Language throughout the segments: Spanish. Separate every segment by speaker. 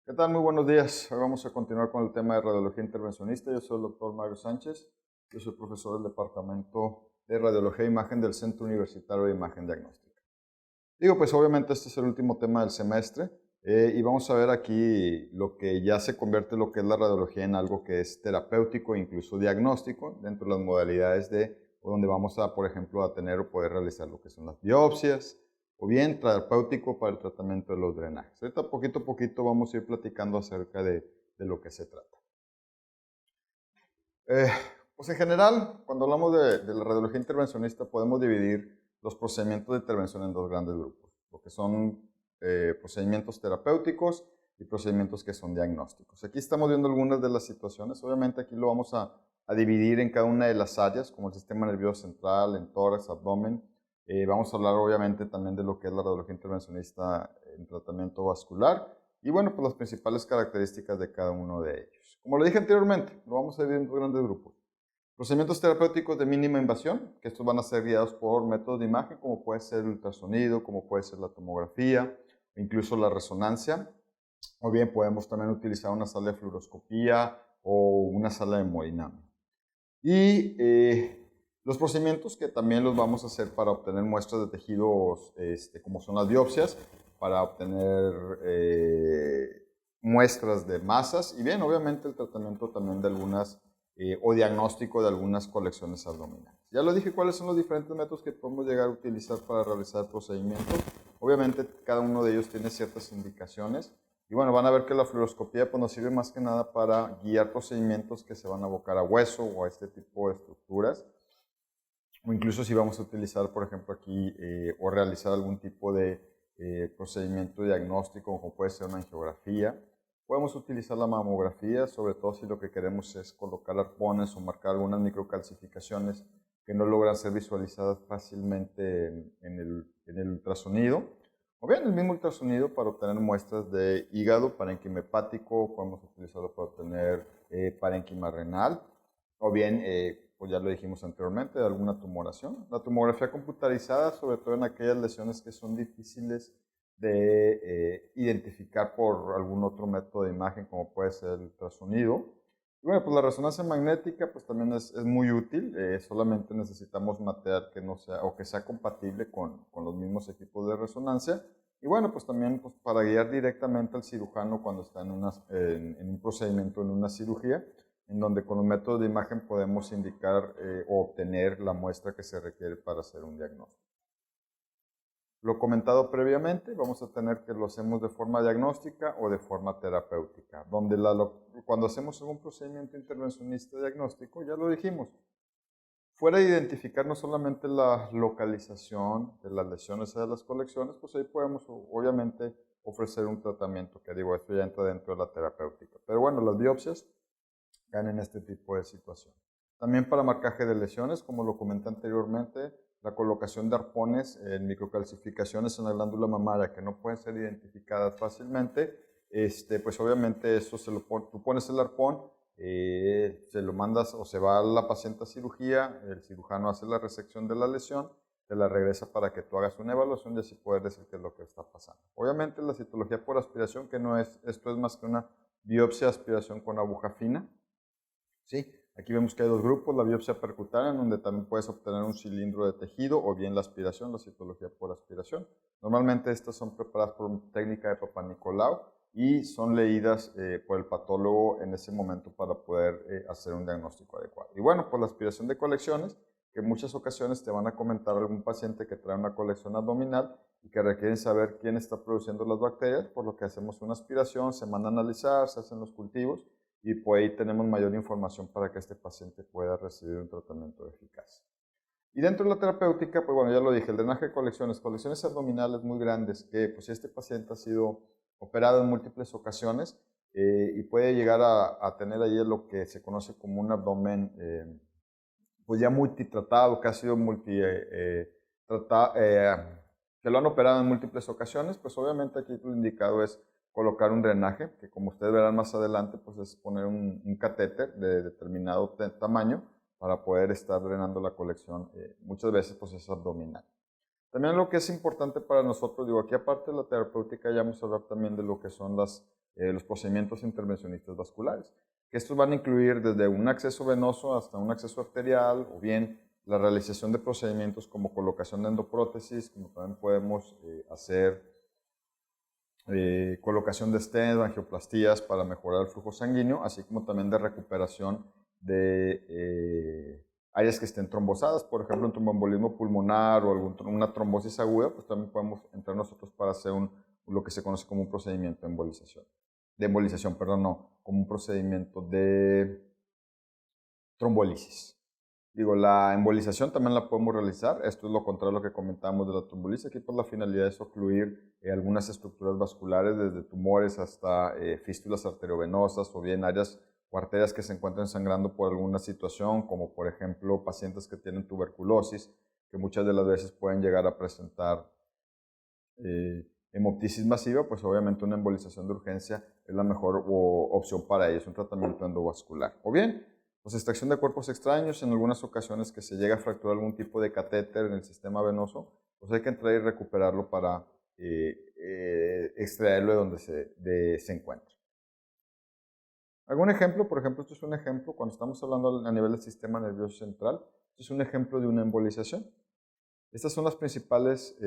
Speaker 1: ¿Qué tal? Muy buenos días. Hoy vamos a continuar con el tema de radiología intervencionista. Yo soy el doctor Mario Sánchez. Yo soy profesor del Departamento de Radiología e Imagen del Centro Universitario de Imagen Diagnóstica. Pues obviamente este es el último tema del semestre y vamos a ver aquí lo que ya se convierte lo que es la radiología en algo que es terapéutico e incluso diagnóstico dentro de las modalidades de donde vamos a, por ejemplo, a tener o poder realizar lo que son las biopsias o bien terapéutico para el tratamiento de los drenajes. Ahorita poquito a poquito vamos a ir platicando acerca de lo que se trata. Eh, pues en general, cuando hablamos de la radiología intervencionista, podemos dividir los procedimientos de intervención en dos grandes grupos, lo que son procedimientos terapéuticos y procedimientos que son diagnósticos. Aquí estamos viendo algunas de las situaciones. Obviamente aquí lo vamos a dividir en cada una de las áreas, como el sistema nervioso central, en tórax, abdomen. Vamos a hablar obviamente también de lo que es la radiología intervencionista en tratamiento vascular y bueno, pues las principales características de cada uno de ellos. Como lo dije anteriormente, lo vamos a dividir en dos grandes grupos. Procedimientos terapéuticos de mínima invasión, que estos van a ser guiados por métodos de imagen, como puede ser el ultrasonido, como puede ser la tomografía, incluso la resonancia, o bien podemos también utilizar una sala de fluoroscopía o una sala de hemodinamia. Y los procedimientos que también los vamos a hacer para obtener muestras de tejidos, como son las biopsias, para obtener muestras de masas y bien, obviamente el tratamiento también de algunas o diagnóstico de algunas colecciones abdominales. Ya lo dije cuáles son los diferentes métodos que podemos llegar a utilizar para realizar procedimientos. Obviamente cada uno de ellos tiene ciertas indicaciones. Y bueno, van a ver que la fluoroscopía pues, nos sirve más que nada para guiar procedimientos que se van a abocar a hueso o a este tipo de estructuras. O incluso si vamos a utilizar, por ejemplo, aquí o realizar algún tipo de procedimiento diagnóstico, como puede ser una angiografía. Podemos utilizar la mamografía, sobre todo si lo que queremos es colocar arpones o marcar algunas microcalcificaciones que no logran ser visualizadas fácilmente en el ultrasonido. O bien el mismo ultrasonido para obtener muestras de hígado, parénquima hepático, podemos utilizarlo para obtener parénquima renal, o bien, pues ya lo dijimos anteriormente, de alguna tumoración. La tomografía computarizada, sobre todo en aquellas lesiones que son difíciles de identificar por algún otro método de imagen, como puede ser el ultrasonido. Y bueno, pues la resonancia magnética pues también es muy útil, solamente necesitamos material que no sea o que sea compatible con los mismos equipos de resonancia. Y bueno, pues también pues, para guiar directamente al cirujano cuando está en un procedimiento, en una cirugía, en donde con los métodos de imagen podemos indicar o obtener la muestra que se requiere para hacer un diagnóstico. Lo comentado previamente, vamos a tener que lo hacemos de forma diagnóstica o de forma terapéutica, donde cuando hacemos algún procedimiento intervencionista diagnóstico, ya lo dijimos, fuera de identificar no solamente la localización de las lesiones de las colecciones, pues ahí podemos obviamente ofrecer un tratamiento, que digo, esto ya entra dentro de la terapéutica. Pero bueno, las biopsias caen en este tipo de situación. También para marcaje de lesiones, como lo comenté anteriormente, la colocación de arpones en microcalcificaciones en la glándula mamaria que no pueden ser identificadas fácilmente, pues obviamente eso tú pones el arpón, se lo mandas o se va a la paciente a cirugía, el cirujano hace la resección de la lesión, te la regresa para que tú hagas una evaluación y así poder decir qué es lo que está pasando. Obviamente la citología por aspiración, que no es, esto es más que una biopsia aspiración con aguja fina, ¿sí? Aquí vemos que hay dos grupos, la biopsia percutánea, en donde también puedes obtener un cilindro de tejido, o bien la aspiración, la citología por aspiración. Normalmente estas son preparadas por técnica de Papa Nicolau y son leídas por el patólogo en ese momento para poder hacer un diagnóstico adecuado. Y bueno, por la aspiración de colecciones, que en muchas ocasiones te van a comentar algún paciente que trae una colección abdominal y que requieren saber quién está produciendo las bacterias, por lo que hacemos una aspiración, se manda a analizar, se hacen los cultivos y pues ahí tenemos mayor información para que este paciente pueda recibir un tratamiento eficaz. Y dentro de la terapéutica, pues bueno, ya lo dije, el drenaje de colecciones abdominales muy grandes, que pues si este paciente ha sido operado en múltiples ocasiones y puede llegar a tener ahí lo que se conoce como un abdomen pues ya multitratado, que ha sido que lo han operado en múltiples ocasiones, pues obviamente aquí lo indicado es colocar un drenaje, que como ustedes verán más adelante, pues es poner un catéter de determinado tamaño para poder estar drenando la colección, muchas veces pues es abdominal. También lo que es importante para nosotros, digo, aquí aparte de la terapéutica ya vamos a hablar también de lo que son los procedimientos intervencionistas vasculares. Que estos van a incluir desde un acceso venoso hasta un acceso arterial, o bien la realización de procedimientos como colocación de endoprótesis, como también podemos hacer colocación de stents, angioplastías para mejorar el flujo sanguíneo, así como también de recuperación de áreas que estén trombosadas, por ejemplo, un tromboembolismo pulmonar o una trombosis aguda, pues también podemos entrar nosotros para hacer lo que se conoce como un procedimiento de embolización, perdón, no, como un procedimiento de trombólisis. Digo, la embolización también la podemos realizar. Esto es lo contrario a lo que comentábamos de la trombolisis. Aquí pues la finalidad es ocluir algunas estructuras vasculares, desde tumores hasta fístulas arteriovenosas o bien áreas o arterias que se encuentren sangrando por alguna situación, como por ejemplo pacientes que tienen tuberculosis, que muchas de las veces pueden llegar a presentar hemoptisis masiva. Pues obviamente una embolización de urgencia es la mejor opción para ellos, un tratamiento endovascular. O bien, pues extracción de cuerpos extraños, en algunas ocasiones que se llega a fracturar algún tipo de catéter en el sistema venoso, pues hay que entrar y recuperarlo para extraerlo de donde se encuentra. ¿Algún ejemplo? Por ejemplo, esto es un ejemplo, cuando estamos hablando a nivel del sistema nervioso central, esto es un ejemplo de una embolización. Estas son las principales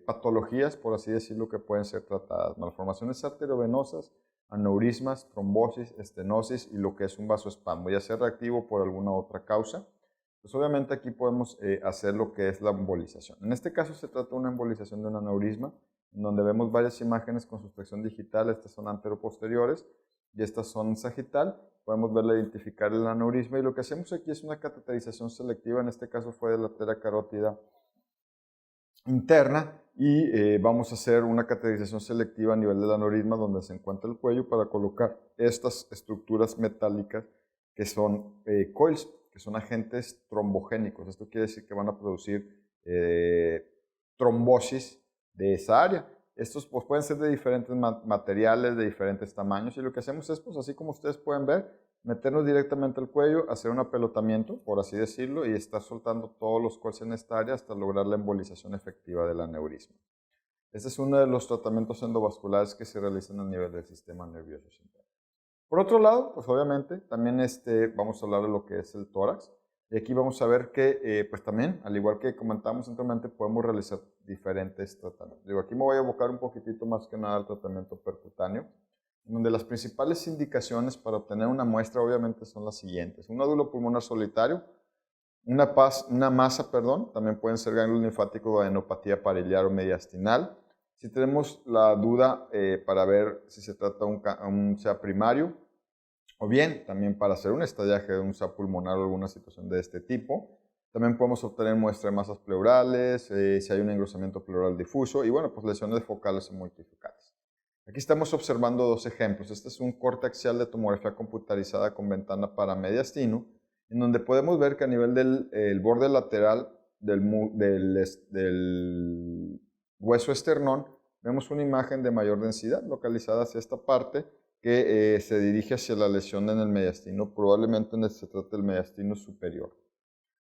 Speaker 1: patologías, por así decirlo, que pueden ser tratadas: malformaciones arteriovenosas, aneurismas, trombosis, estenosis y lo que es un vasoespasmo, ya sea reactivo por alguna otra causa. Pues obviamente aquí podemos hacer lo que es la embolización. En este caso se trata de una embolización de un aneurisma, en donde vemos varias imágenes con sustracción digital. Estas son anteroposteriores y estas son sagital. Podemos verla identificar el aneurisma, y lo que hacemos aquí es una cateterización selectiva. En este caso fue de la arteria carótida interna, y vamos a hacer una cateterización selectiva a nivel del aneurisma donde se encuentra el cuello, para colocar estas estructuras metálicas que son coils, que son agentes trombogénicos. Esto quiere decir que van a producir trombosis de esa área. Estos pues, pueden ser de diferentes materiales, de diferentes tamaños, y lo que hacemos es, pues así como ustedes pueden ver, meternos directamente al cuello, hacer un apelotamiento, por así decirlo, y estar soltando todos los coils en esta área hasta lograr la embolización efectiva del aneurisma. Este es uno de los tratamientos endovasculares que se realizan a nivel del sistema nervioso central. Por otro lado, pues obviamente también vamos a hablar de lo que es el tórax. Y aquí vamos a ver que, pues también, al igual que comentamos anteriormente, podemos realizar diferentes tratamientos. Digo, aquí me voy a abocar un poquitito más que nada al tratamiento percutáneo, donde las principales indicaciones para obtener una muestra obviamente son las siguientes: un nódulo pulmonar solitario, una masa, también pueden ser ganglios linfáticos o adenopatía pariliar o mediastinal. Si tenemos la duda para ver si se trata de un SEA primario, o bien también para hacer un estadiaje de un SEA pulmonar o alguna situación de este tipo. También podemos obtener muestra de masas pleurales, si hay un engrosamiento pleural difuso, y bueno, pues lesiones focales y multifocales. Aquí estamos observando dos ejemplos. Este es un corte axial de tomografía computarizada con ventana para mediastino, en donde podemos ver que a nivel del borde lateral del hueso esternón vemos una imagen de mayor densidad localizada hacia esta parte, que se dirige hacia la lesión en el mediastino, probablemente se trata del mediastino superior.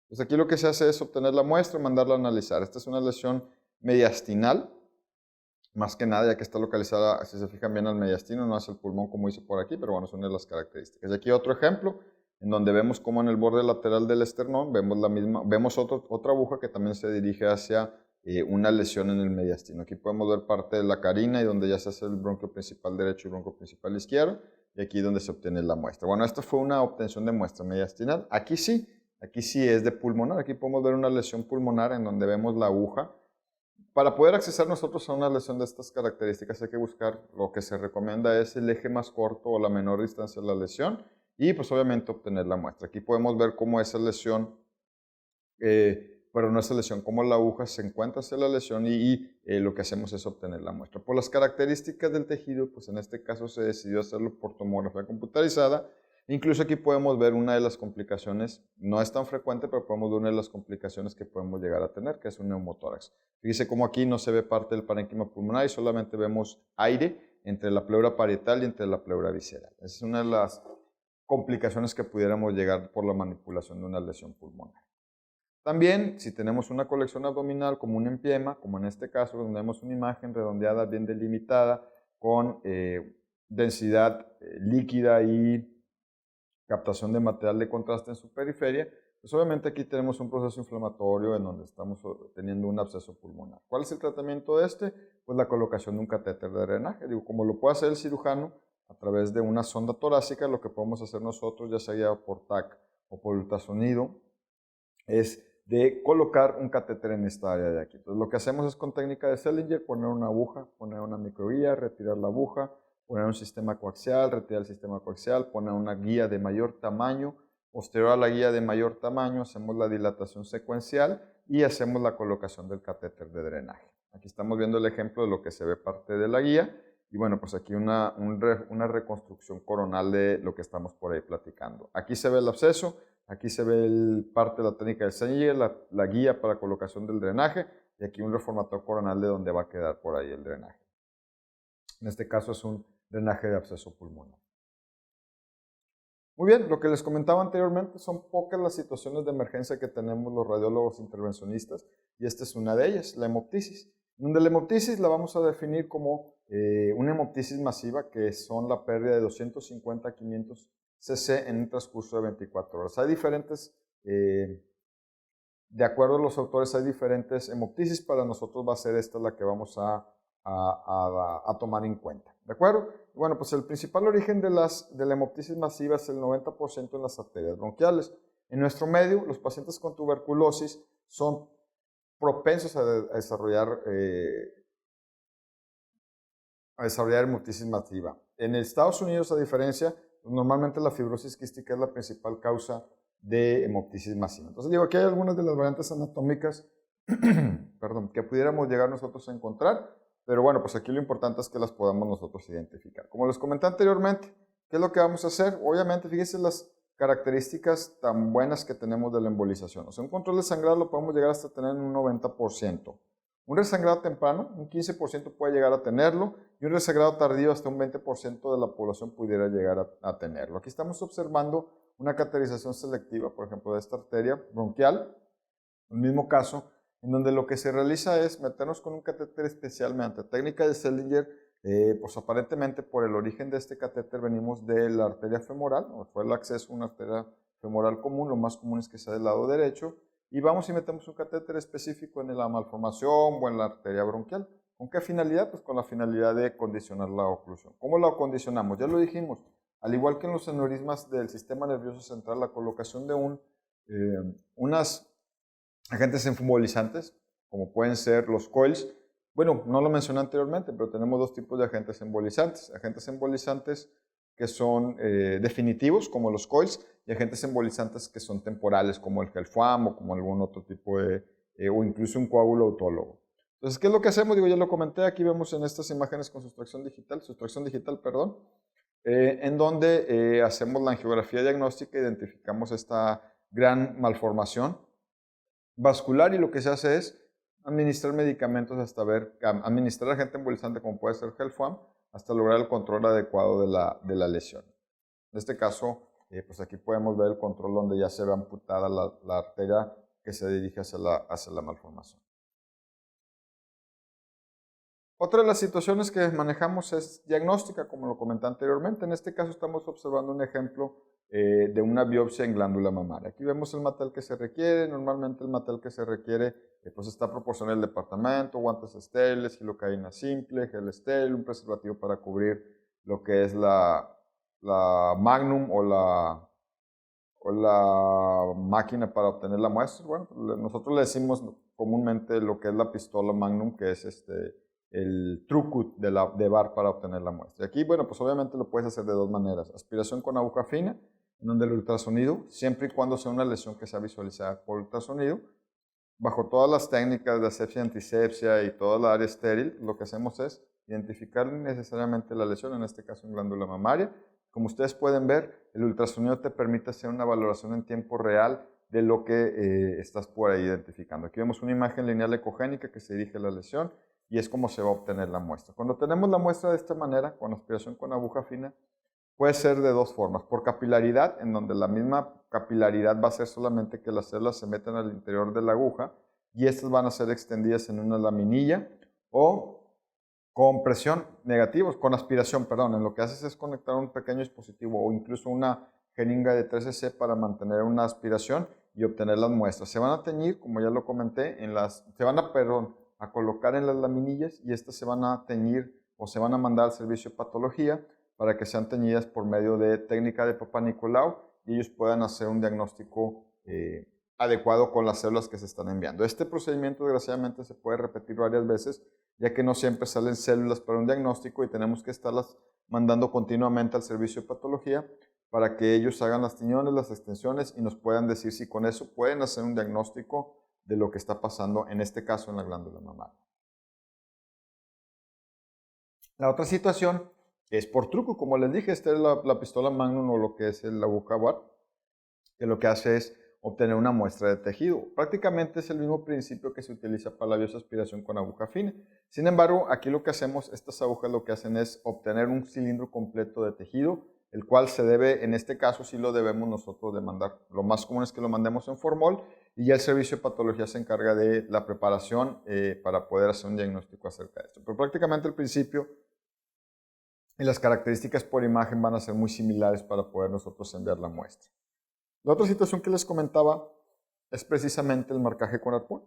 Speaker 1: Pues aquí lo que se hace es obtener la muestra y mandarla a analizar. Esta es una lesión mediastinal, más que nada, ya que está localizada, si se fijan bien, al mediastino, no hacia el pulmón como hice por aquí, pero bueno, es una de las características. Y aquí otro ejemplo, en donde vemos como en el borde lateral del esternón vemos otra aguja que también se dirige hacia una lesión en el mediastino. Aquí podemos ver parte de la carina, y donde ya se hace el bronquio principal derecho y bronquio principal izquierdo, y aquí donde se obtiene la muestra. Bueno, esta fue una obtención de muestra mediastinal. Aquí sí es de pulmonar. Aquí podemos ver una lesión pulmonar en donde vemos la aguja. Para poder acceder nosotros a una lesión de estas características hay que buscar, lo que se recomienda es el eje más corto o la menor distancia de la lesión, y pues obviamente obtener la muestra. Aquí podemos ver cómo esa lesión, pero no esa lesión, cómo la aguja se encuentra hacia la lesión, y lo que hacemos es obtener la muestra. Por las características del tejido, pues en este caso se decidió hacerlo por tomografía computarizada. Incluso aquí podemos ver una de las complicaciones, no es tan frecuente, pero podemos ver una de las complicaciones que podemos llegar a tener, que es un neumotórax. Fíjese cómo aquí no se ve parte del parénquima pulmonar y solamente vemos aire entre la pleura parietal y entre la pleura visceral. Esa es una de las complicaciones que pudiéramos llegar por la manipulación de una lesión pulmonar. También, si tenemos una colección abdominal como un empiema, como en este caso, donde vemos una imagen redondeada bien delimitada con densidad líquida y captación de material de contraste en su periferia, pues obviamente aquí tenemos un proceso inflamatorio en donde estamos teniendo un absceso pulmonar. ¿Cuál es el tratamiento de este? Pues la colocación de un catéter de drenaje. Digo, como lo puede hacer el cirujano a través de una sonda torácica, lo que podemos hacer nosotros, ya sea guiado por TAC o por ultrasonido, es de colocar un catéter en esta área de aquí. Entonces, lo que hacemos es con técnica de Sellinger poner una aguja, poner una microguía, retirar la aguja, poner un sistema coaxial, retirar el sistema coaxial, poner una guía de mayor tamaño. Posterior a la guía de mayor tamaño, hacemos la dilatación secuencial y hacemos la colocación del catéter de drenaje. Aquí estamos viendo el ejemplo de lo que se ve parte de la guía. Y bueno, pues aquí una reconstrucción coronal de lo que estamos por ahí platicando. Aquí se ve el absceso, aquí se ve parte de la técnica del Sellinger, la guía para colocación del drenaje, y aquí un reformatorio coronal de donde va a quedar por ahí el drenaje. En este caso es un drenaje de absceso pulmonar. Muy bien, lo que les comentaba anteriormente, son pocas las situaciones de emergencia que tenemos los radiólogos intervencionistas, y esta es una de ellas, la hemoptisis. Donde la hemoptisis la vamos a definir como una hemoptisis masiva, que son la pérdida de 250 a 500 cc en un transcurso de 24 horas. Hay diferentes, de acuerdo a los autores, hay diferentes hemoptisis. Para nosotros va a ser esta la que vamos a tomar en cuenta. ¿De acuerdo? Bueno, pues el principal origen de la hemoptisis masiva es el 90% en las arterias bronquiales. En nuestro medio, los pacientes con tuberculosis son propensos a desarrollar hemoptisis masiva. En Estados Unidos, a diferencia, normalmente la fibrosis quística es la principal causa de hemoptisis masiva. Entonces digo, aquí hay algunas de las variantes anatómicas perdón, que pudiéramos llegar nosotros a encontrar, pero bueno, pues aquí lo importante es que las podamos nosotros identificar. Como les comenté anteriormente, ¿qué es lo que vamos a hacer? Obviamente, fíjense las características tan buenas que tenemos de la embolización. O sea, un control de sangrado lo podemos llegar hasta tener en un 90%. Un resangrado temprano, un 15% puede llegar a tenerlo, y un resangrado tardío hasta un 20% de la población pudiera llegar a tenerlo. Aquí estamos observando una cateterización selectiva, por ejemplo, de esta arteria bronquial, en el mismo caso, en donde lo que se realiza es meternos con un catéter especialmente. Técnica de Sellinger, pues aparentemente por el origen de este catéter venimos de la arteria femoral, o fue el acceso a una arteria femoral común, lo más común es que sea del lado derecho, y vamos y metemos un catéter específico en la malformación o en la arteria bronquial. ¿Con qué finalidad? Pues con la finalidad de condicionar la oclusión. ¿Cómo la condicionamos? Ya lo dijimos, al igual que en los aneurismas del sistema nervioso central, la colocación de unas agentes embolizantes, como pueden ser los coils. Bueno, no lo mencioné anteriormente, pero tenemos dos tipos de agentes embolizantes. Agentes embolizantes que son definitivos, como los coils, y agentes embolizantes que son temporales, como el Gelfoam o como algún otro tipo o incluso un coágulo autólogo. Entonces, ¿qué es lo que hacemos? Digo, ya lo comenté, aquí vemos en estas imágenes con sustracción digital, en donde hacemos la angiografía diagnóstica, identificamos esta gran malformación vascular, y lo que se hace es administrar medicamentos hasta administrar agente embolizante como puede ser Gelfoam hasta lograr el control adecuado de la lesión. En este caso, pues aquí podemos ver el control donde ya se ve amputada la arteria que se dirige hacia la malformación. Otra de las situaciones que manejamos es diagnóstica, como lo comenté anteriormente. En este caso estamos observando un ejemplo de una biopsia en glándula mamaria. Aquí vemos el material que se requiere. Normalmente el material que se requiere pues está proporcionado en el departamento: guantes estériles, gilocaína simple, gel estéril, un preservativo para cubrir lo que es la Magnum o la máquina para obtener la muestra. Bueno, nosotros le decimos comúnmente lo que es la pistola Magnum, que es el Trucut de bar para obtener la muestra. Y aquí, bueno, pues obviamente lo puedes hacer de dos maneras: aspiración con aguja fina, en donde el ultrasonido, siempre y cuando sea una lesión que sea visualizada por ultrasonido, bajo todas las técnicas de asepsia, antisepsia y toda la área estéril, lo que hacemos es identificar necesariamente la lesión, en este caso en glándula mamaria. Como ustedes pueden ver, el ultrasonido te permite hacer una valoración en tiempo real de lo que estás por ahí identificando. Aquí vemos una imagen lineal ecogénica que se dirige a la lesión, y es como se va a obtener la muestra. Cuando tenemos la muestra de esta manera, con aspiración con aguja fina, puede ser de dos formas: por capilaridad, en donde la misma capilaridad va a ser solamente que las células se metan al interior de la aguja y estas van a ser extendidas en una laminilla, o Con presión negativos, con aspiración, perdón, en lo que haces es conectar un pequeño dispositivo o incluso una jeringa de 3cc para mantener una aspiración y obtener las muestras. Se van a teñir, como ya lo comenté, se van a colocar en las laminillas y estas se van a teñir o se van a mandar al servicio de patología para que sean teñidas por medio de técnica de Papa Nicolau y ellos puedan hacer un diagnóstico adecuado con las células que se están enviando. Este procedimiento, desgraciadamente, se puede repetir varias veces, ya que no siempre salen células para un diagnóstico y tenemos que estarlas mandando continuamente al servicio de patología para que ellos hagan las tiñones, las extensiones y nos puedan decir si con eso pueden hacer un diagnóstico de lo que está pasando, en este caso en la glándula mamaria. La otra situación es por truco, como les dije, esta es la pistola Magnum o lo que es la aguja BAT, que lo que hace es obtener una muestra de tejido. Prácticamente es el mismo principio que se utiliza para la bioaspiración con aguja fina. Sin embargo, aquí lo que hacemos, estas agujas lo que hacen es obtener un cilindro completo de tejido, el cual se debe, en este caso sí lo debemos nosotros de mandar. Lo más común es que lo mandemos en formol y ya el servicio de patología se encarga de la preparación para poder hacer un diagnóstico acerca de esto. Pero prácticamente el principio y las características por imagen van a ser muy similares para poder nosotros enviar la muestra. La otra situación que les comentaba es precisamente el marcaje con arpón.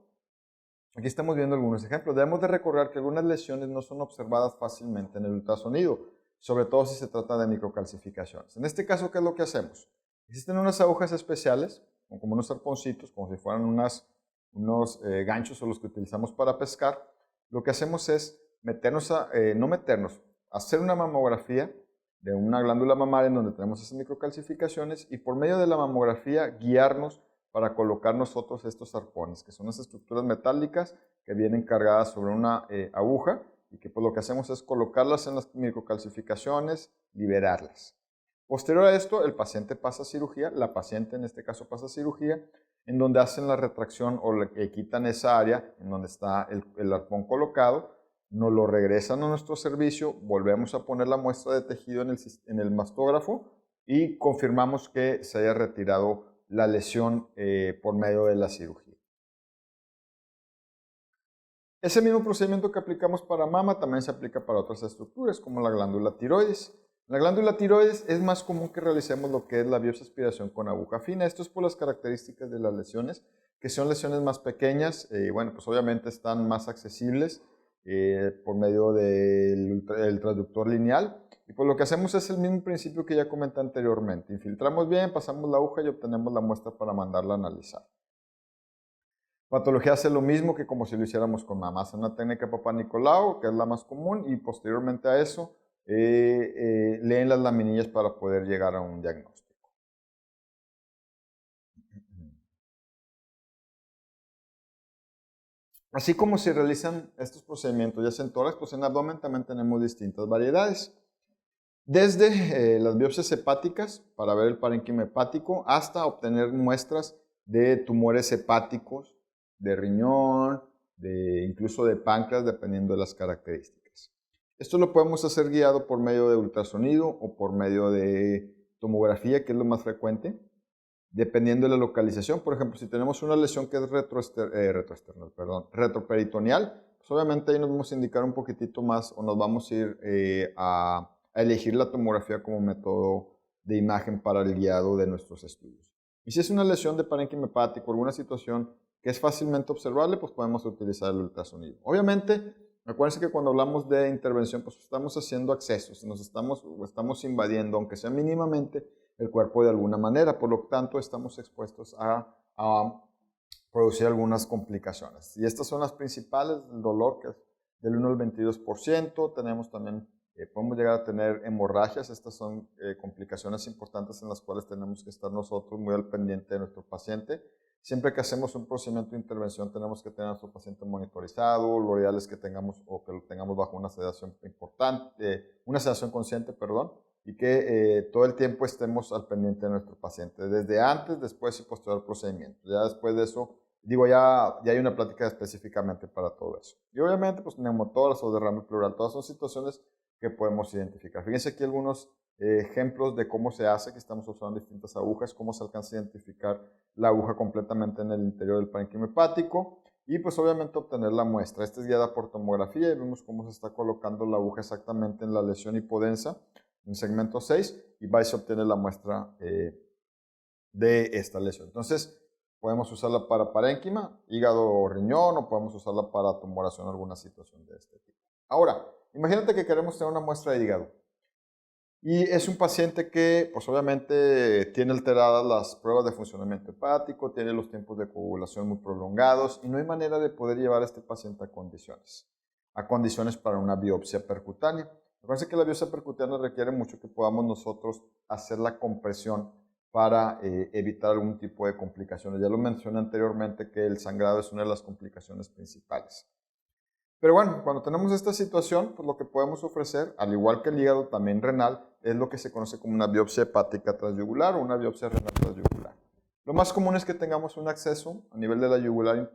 Speaker 1: Aquí estamos viendo algunos ejemplos. Debemos de recordar que algunas lesiones no son observadas fácilmente en el ultrasonido, sobre todo si se trata de microcalcificaciones. En este caso, ¿qué es lo que hacemos? Existen unas agujas especiales, como unos arponcitos, como si fueran unos ganchos o los que utilizamos para pescar. Lo que hacemos es hacer una mamografía de una glándula mamaria en donde tenemos esas microcalcificaciones y por medio de la mamografía guiarnos para colocar nosotros estos arpones, que son las estructuras metálicas que vienen cargadas sobre una aguja y que pues lo que hacemos es colocarlas en las microcalcificaciones, liberarlas. Posterior a esto, el paciente pasa a cirugía, la paciente en este caso pasa a cirugía, en donde hacen la retracción o le quitan esa área en donde está el arpón colocado, nos lo regresan a nuestro servicio, volvemos a poner la muestra de tejido en el mastógrafo y confirmamos que se haya retirado la lesión por medio de la cirugía. Ese mismo procedimiento que aplicamos para mama también se aplica para otras estructuras como la glándula tiroides. La glándula tiroides es más común que realicemos lo que es la bioaspiración con aguja fina. Esto es por las características de las lesiones, que son lesiones más pequeñas, bueno, pues obviamente están más accesibles por medio del transductor lineal. Y pues lo que hacemos es el mismo principio que ya comenté anteriormente. Infiltramos bien, pasamos la aguja y obtenemos la muestra para mandarla a analizar. Patología hace lo mismo que como si lo hiciéramos con mama. Hace una técnica Papa Nicolau, que es la más común, y posteriormente a eso leen las laminillas para poder llegar a un diagnóstico. Así como se realizan estos procedimientos, ya sea en tórax, pues en abdomen también tenemos distintas variedades. Desde las biopsias hepáticas para ver el parénquima hepático hasta obtener muestras de tumores hepáticos, de riñón, incluso de páncreas, dependiendo de las características. Esto lo podemos hacer guiado por medio de ultrasonido o por medio de tomografía, que es lo más frecuente, dependiendo de la localización. Por ejemplo, si tenemos una lesión que es retroperitoneal, pues obviamente ahí nos vamos a indicar un poquitito más o nos vamos a ir a elegir la tomografía como método de imagen para el guiado de nuestros estudios. Y si es una lesión de parénquima hepático, alguna situación que es fácilmente observable, pues podemos utilizar el ultrasonido. Obviamente, acuérdense que cuando hablamos de intervención, pues estamos haciendo accesos, estamos invadiendo, aunque sea mínimamente, el cuerpo de alguna manera, por lo tanto estamos expuestos a producir algunas complicaciones. Y estas son las principales, el dolor que es del 1 al 22%, tenemos también, podemos llegar a tener hemorragias, estas son complicaciones importantes en las cuales tenemos que estar nosotros muy al pendiente de nuestro paciente. Siempre que hacemos un procedimiento de intervención tenemos que tener a nuestro paciente monitorizado, los ideales que tengamos o que lo tengamos bajo una sedación importante, una sedación consciente, perdón, y que todo el tiempo estemos al pendiente de nuestro paciente, desde antes, después y posterior al procedimiento. Ya después de eso, ya hay una plática específicamente para todo eso. Y obviamente, pues neumotórax o derrame pleural, todas son situaciones que podemos identificar. Fíjense aquí algunos ejemplos de cómo se hace, que estamos usando distintas agujas, cómo se alcanza a identificar la aguja completamente en el interior del parénquima hepático. y pues obviamente obtener la muestra. Esta es guiada por tomografía y vemos cómo se está colocando la aguja exactamente en la lesión hipodensa, en segmento 6, y vais a obtener la muestra de esta lesión. Entonces, podemos usarla para parénquima, hígado o riñón, o podemos usarla para tumoración en alguna situación de este tipo. Ahora, imagínate que queremos tener una muestra de hígado. Y es un paciente que, pues obviamente, tiene alteradas las pruebas de funcionamiento hepático, tiene los tiempos de coagulación muy prolongados y no hay manera de poder llevar a este paciente a condiciones para una biopsia percutánea. Recuerden que la biopsia percutánea requiere mucho que podamos nosotros hacer la compresión para evitar algún tipo de complicaciones. Ya lo mencioné anteriormente que el sangrado es una de las complicaciones principales. Pero bueno, cuando tenemos esta situación, pues lo que podemos ofrecer, al igual que el hígado, también renal, es lo que se conoce como una biopsia hepática transyugular o una biopsia renal transyugular. Lo más común es que tengamos un acceso a nivel de la yugular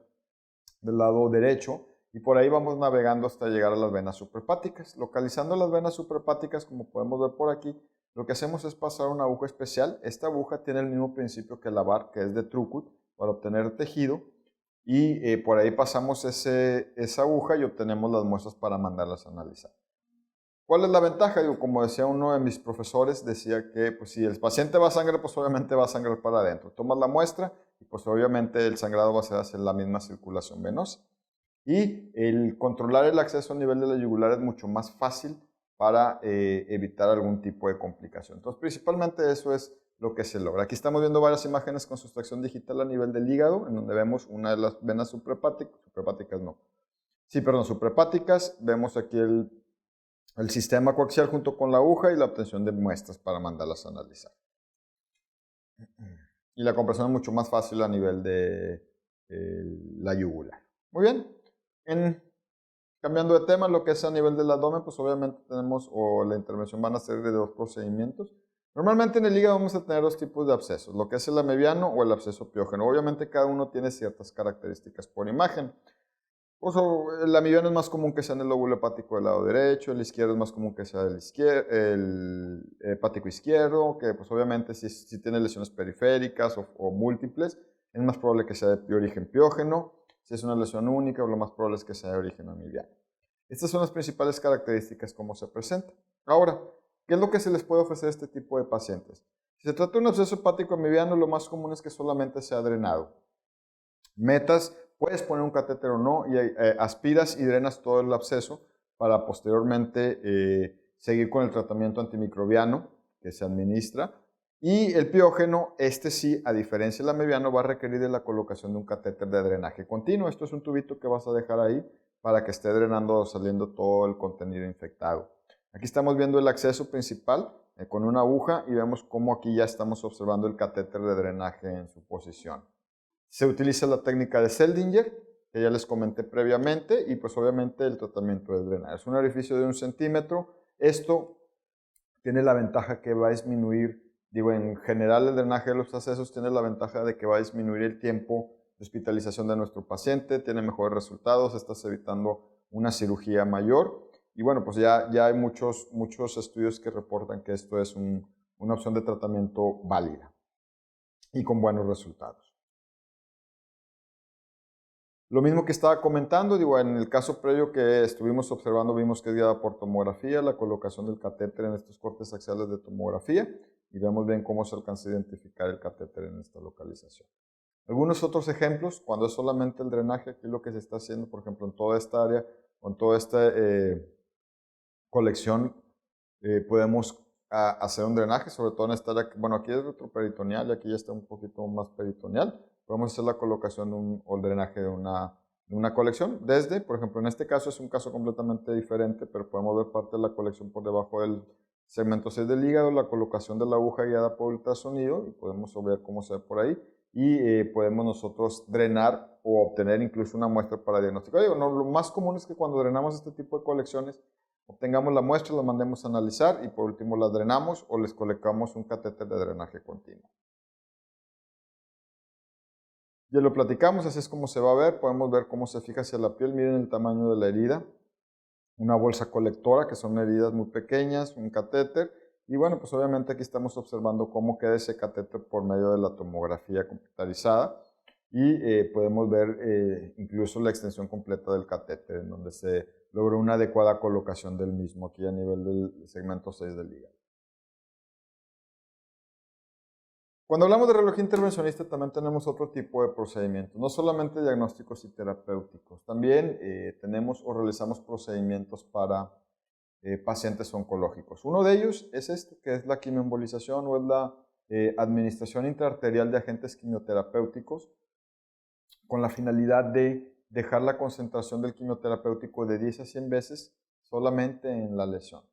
Speaker 1: del lado derecho y por ahí vamos navegando hasta llegar a las venas suprahepáticas. Localizando las venas suprahepáticas, como podemos ver por aquí, lo que hacemos es pasar una aguja especial. Esta aguja tiene el mismo principio que la VAR, que es de Trucut, para obtener tejido. Y por ahí pasamos esa aguja y obtenemos las muestras para mandarlas a analizar. ¿Cuál es la ventaja? Digo, como decía uno de mis profesores, decía que pues, si el paciente va a sangrar, pues obviamente va a sangrar para adentro. Tomas la muestra y pues obviamente el sangrado va a ser hacia la misma circulación venosa. Y el controlar el acceso a nivel de la yugular es mucho más fácil para evitar algún tipo de complicación. Entonces, principalmente eso es lo que se logra. Aquí estamos viendo varias imágenes con sustracción digital a nivel del hígado, en donde vemos una de las venas suprahepáticas. Vemos aquí el sistema coaxial junto con la aguja y la obtención de muestras para mandarlas a analizar. Y la compresión es mucho más fácil a nivel de la yugular. Muy bien. Cambiando de tema, lo que es a nivel del abdomen, pues obviamente tenemos, o la intervención van a ser de 2 procedimientos. Normalmente en el hígado vamos a tener 2 tipos de abscesos, lo que es el amebiano o el absceso piógeno. Obviamente cada uno tiene ciertas características por imagen. Pues, el amebiano es más común que sea en el lóbulo hepático del lado derecho, el izquierdo es más común que sea el hepático izquierdo, que pues obviamente si tiene lesiones periféricas o múltiples, es más probable que sea de origen piógeno. Si es una lesión única, lo más probable es que sea de origen amebiano. Estas son las principales características como se presenta. Ahora, ¿qué es lo que se les puede ofrecer a este tipo de pacientes? Si se trata de un absceso hepático amebiano, lo más común es que solamente sea drenado. Metas, puedes poner un catéter o no y aspiras y drenas todo el absceso para posteriormente seguir con el tratamiento antimicrobiano que se administra. Y el piógeno, este sí, a diferencia del amebiano, va a requerir de la colocación de un catéter de drenaje continuo. Esto es un tubito que vas a dejar ahí para que esté drenando o saliendo todo el contenido infectado. Aquí estamos viendo el acceso principal con una aguja y vemos cómo aquí ya estamos observando el catéter de drenaje en su posición. Se utiliza la técnica de Seldinger, que ya les comenté previamente, y pues obviamente el tratamiento de drenaje. Es un orificio de 1 centímetro. Esto tiene la ventaja que va a disminuir, en general el drenaje de los accesos tiene la ventaja de que va a disminuir el tiempo de hospitalización de nuestro paciente, tiene mejores resultados, estás evitando una cirugía mayor. Y bueno, pues ya hay muchos estudios que reportan que esto es una opción de tratamiento válida y con buenos resultados. Lo mismo que estaba comentando, en el caso previo que estuvimos observando, vimos que es guiada por tomografía, la colocación del catéter en estos cortes axiales de tomografía, y vemos bien cómo se alcanza a identificar el catéter en esta localización. Algunos otros ejemplos, cuando es solamente el drenaje, aquí lo que se está haciendo, por ejemplo, en toda esta área, con toda esta colección, podemos hacer un drenaje, sobre todo en esta área, bueno, aquí es retroperitoneal y aquí ya está un poquito más peritoneal. Podemos hacer la colocación o el drenaje de una colección desde, por ejemplo, en este caso es un caso completamente diferente, pero podemos ver parte de la colección por debajo del segmento 6 del hígado, la colocación de la aguja guiada por ultrasonido, y podemos ver cómo se ve por ahí, y podemos nosotros drenar o obtener incluso una muestra para diagnosticar. Lo más común es que cuando drenamos este tipo de colecciones, obtengamos la muestra, la mandemos a analizar y por último la drenamos o les colocamos un catéter de drenaje continuo. Ya lo platicamos, así es como se va a ver. Podemos ver cómo se fija hacia la piel. Miren el tamaño de la herida. Una bolsa colectora, que son heridas muy pequeñas, un catéter. Y bueno, pues obviamente aquí estamos observando cómo queda ese catéter por medio de la tomografía computarizada. y podemos ver incluso la extensión completa del catéter, en donde se logró una adecuada colocación del mismo aquí a nivel del segmento 6 del hígado. Cuando hablamos de radiología intervencionista también tenemos otro tipo de procedimientos, no solamente diagnósticos y terapéuticos, también tenemos o realizamos procedimientos para pacientes oncológicos. Uno de ellos es este, que es la quimioembolización o es la administración intraarterial de agentes quimioterapéuticos con la finalidad de dejar la concentración del quimioterapéutico de 10 a 100 veces solamente en la lesión.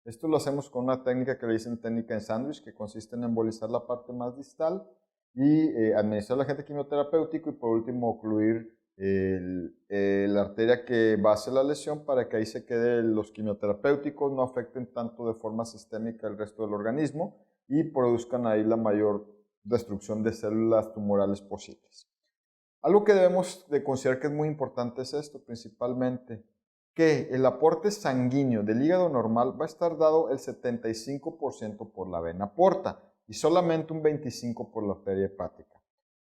Speaker 1: Esto lo hacemos con una técnica que le dicen técnica en sándwich, que consiste en embolizar la parte más distal y administrar el agente quimioterapéutico y por último ocluir la arteria que va hacia la lesión para que ahí se queden los quimioterapéuticos, no afecten tanto de forma sistémica el resto del organismo y produzcan ahí la mayor destrucción de células tumorales posibles. Algo que debemos de considerar que es muy importante es esto, principalmente, que el aporte sanguíneo del hígado normal va a estar dado el 75% por la vena porta y solamente un 25% por la arteria hepática.